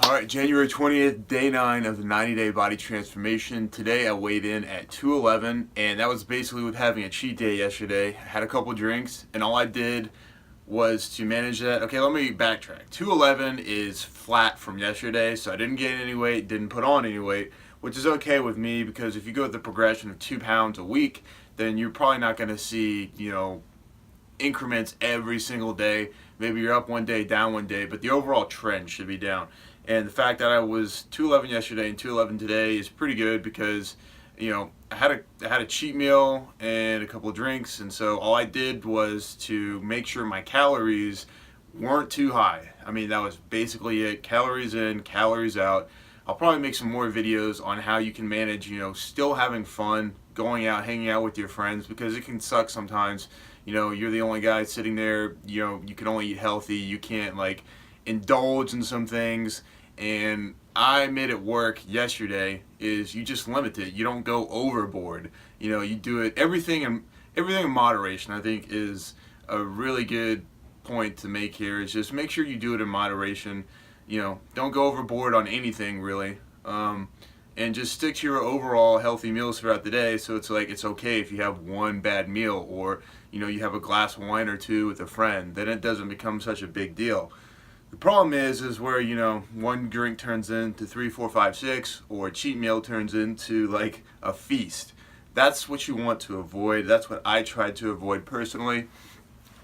All right, January 20th, day 9 of the 90-day body transformation. Today I weighed in at 211, and that was basically with having a cheat day yesterday. I had a couple drinks, and all I did was to manage that. Okay, let me backtrack. 211 is flat from yesterday, so I didn't gain any weight, didn't put on any weight, which is okay with me because if you go with the progression of 2 pounds a week, then you're probably not going to see, increments every single day. Maybe you're up one day, down one day, but the overall trend should be down. And the fact that I was 211 yesterday and 211 today is pretty good because, I had a cheat meal and a couple of drinks, and so all I did was to make sure my calories weren't too high. I mean, that was basically it. Calories in, calories out. I'll probably make some more videos on how you can manage, still having fun, going out, hanging out with your friends, because it can suck sometimes. You're the only guy sitting there, you can only eat healthy. You can't, indulge in some things. And I made it work yesterday is you just limit it. You don't go overboard. You do it, everything in moderation, I think, is a really good point to make here is just make sure you do it in moderation. Don't go overboard on anything really, and just stick to your overall healthy meals throughout the day. So it's okay if you have one bad meal or you have a glass of wine or two with a friend. Then it doesn't become such a big deal. The problem is where one drink turns into three, four, five, six, or a cheat meal turns into like a feast. That's what you want to avoid. That's what I tried to avoid personally.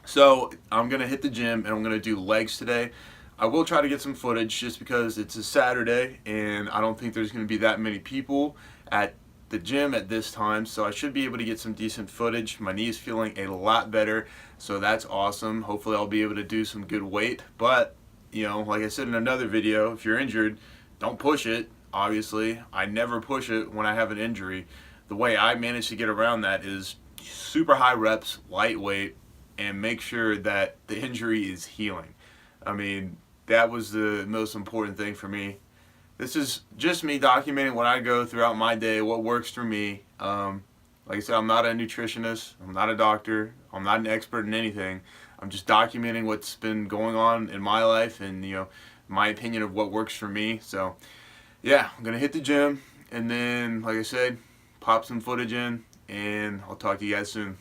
So I'm gonna hit the gym and I'm gonna do legs today. I will try to get some footage just because it's a Saturday and I don't think there's gonna be that many people at the gym at this time, so I should be able to get some decent footage. My knee is feeling a lot better, so that's awesome. Hopefully I'll be able to do some good weight, but like I said in another video, if you're injured, don't push it. Obviously, I never push it when I have an injury. The way I manage to get around that is super high reps, lightweight, and make sure that the injury is healing. I mean, that was the most important thing for me. This is just me documenting what I go throughout my day, what works for me. Like I said, I'm not a nutritionist, I'm not a doctor, I'm not an expert in anything. I'm just documenting what's been going on in my life and, my opinion of what works for me. So, yeah, I'm going to hit the gym and then, like I said, pop some footage in and I'll talk to you guys soon.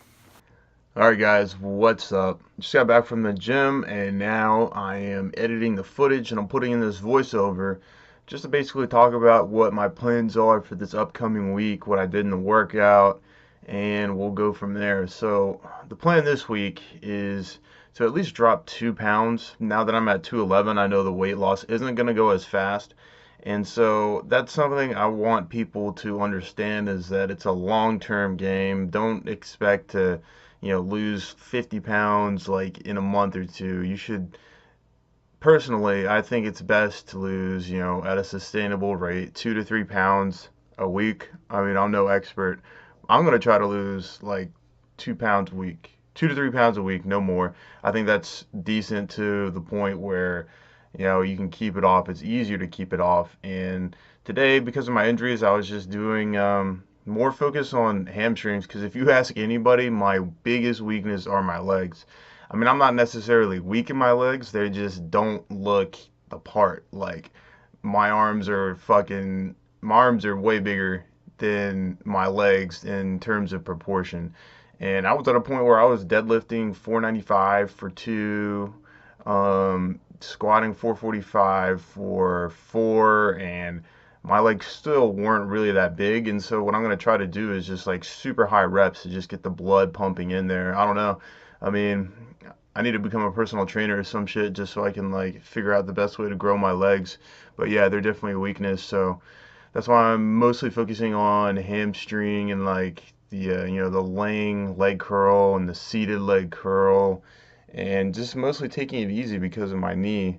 Alright guys, what's up? Just got back from the gym and now I am editing the footage and I'm putting in this voiceover just to basically talk about what my plans are for this upcoming week, what I did in the workout, and we'll go from there. So the plan this week is to at least drop 2 pounds. Now that I'm at 211, I know the weight loss isn't going to go as fast. And so that's something I want people to understand is that it's a long-term game. Don't expect to, lose 50 pounds like in a month or two. You should, personally, I think it's best to lose, at a sustainable rate, 2 to 3 pounds a week. I mean, I'm no expert. I'm going to try to lose like 2 pounds a week, 2 to 3 pounds a week, no more. I think that's decent to the point where, you can keep it off. It's easier to keep it off. And today, because of my injuries, I was just doing more focus on hamstrings because if you ask anybody, my biggest weakness are my legs. I mean, I'm not necessarily weak in my legs, they just don't look the part. Like, my arms are way bigger than my legs in terms of proportion. And I was at a point where I was deadlifting 495 for two, squatting 445 for four, and my legs still weren't really that big. And so what I'm going to try to do is just like super high reps to just get the blood pumping in there. I don't know. I mean, I need to become a personal trainer or some shit just so I can like figure out the best way to grow my legs. But yeah, they're definitely a weakness. So that's why I'm mostly focusing on hamstring and like the laying leg curl and the seated leg curl, and just mostly taking it easy because of my knee.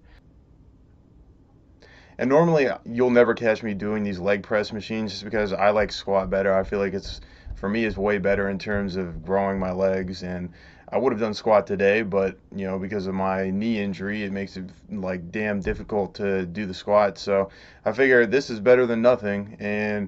And normally you'll never catch me doing these leg press machines just because I like squat better. I feel like it's for me is way better in terms of growing my legs, and I would have done squat today, but because of my knee injury it makes it like damn difficult to do the squat. So I figure this is better than nothing. And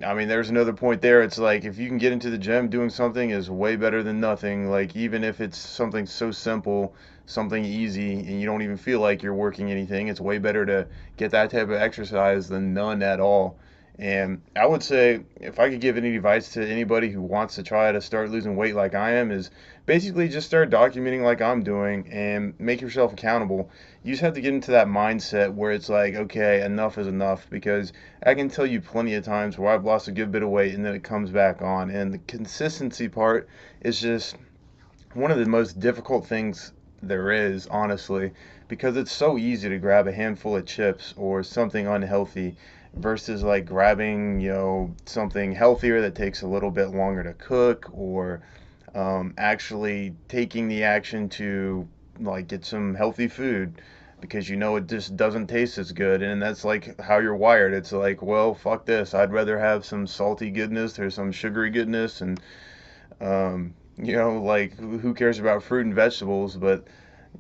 I mean, there's another point there. It's like if you can get into the gym, doing something is way better than nothing. Like even if it's something so simple something easy and you don't even feel like you're working anything. It's way better to get that type of exercise than none at all. And I would say if I could give any advice to anybody who wants to try to start losing weight like I am, is basically just start documenting like I'm doing and make yourself accountable. You just have to get into that mindset where it's like, okay, enough is enough, because I can tell you plenty of times where I've lost a good bit of weight and then it comes back on. And the consistency part is just one of the most difficult things there is, honestly, because it's so easy to grab a handful of chips or something unhealthy versus like grabbing, something healthier that takes a little bit longer to cook, or actually taking the action to like get some healthy food because it just doesn't taste as good. And that's like how you're wired. It's like, well, fuck this, I'd rather have some salty goodness or some sugary goodness. And like, who cares about fruit and vegetables? But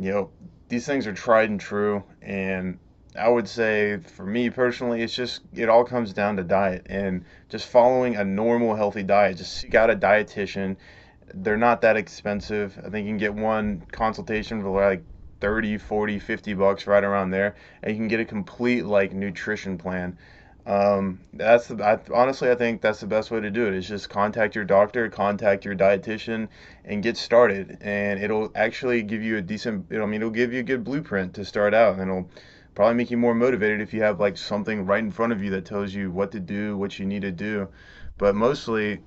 you know these things are tried and true. And I would say for me personally, it all comes down to diet and just following a normal healthy diet. Just seek out a dietitian. They're not that expensive. I think you can get one consultation for like 30, 40, $50 right around there, and you can get a complete like nutrition plan. Honestly, I think that's the best way to do it. Is just contact your doctor, contact your dietitian, and get started. And it'll actually give you a decent. It'll give you a good blueprint to start out, and it'll probably make you more motivated if you have like something right in front of you that tells you what to do, what you need to do. But mostly,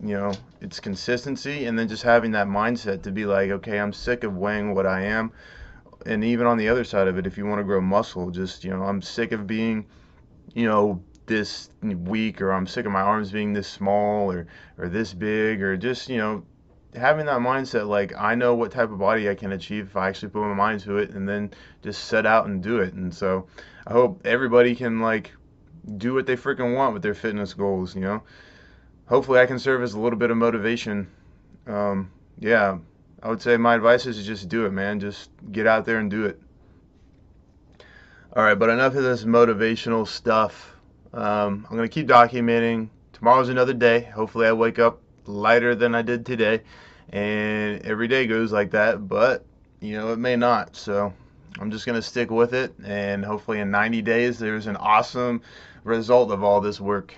it's consistency, and then just having that mindset to be like, okay, I'm sick of weighing what I am. And even on the other side of it, if you want to grow muscle, just, I'm sick of being, this weak, or I'm sick of my arms being this small, or this big, or just, having that mindset like, I know what type of body I can achieve if I actually put my mind to it, and then just set out and do it. And so I hope everybody can like do what they freaking want with their fitness goals. Hopefully I can serve as a little bit of motivation. Yeah, I would say my advice is to just do it, man. Just get out there and do it. All right, but enough of this motivational stuff. I'm going to keep documenting. Tomorrow's another day. Hopefully, I wake up lighter than I did today. And every day goes like that, but, it may not. So I'm just going to stick with it. And hopefully, in 90 days, there's an awesome result of all this work.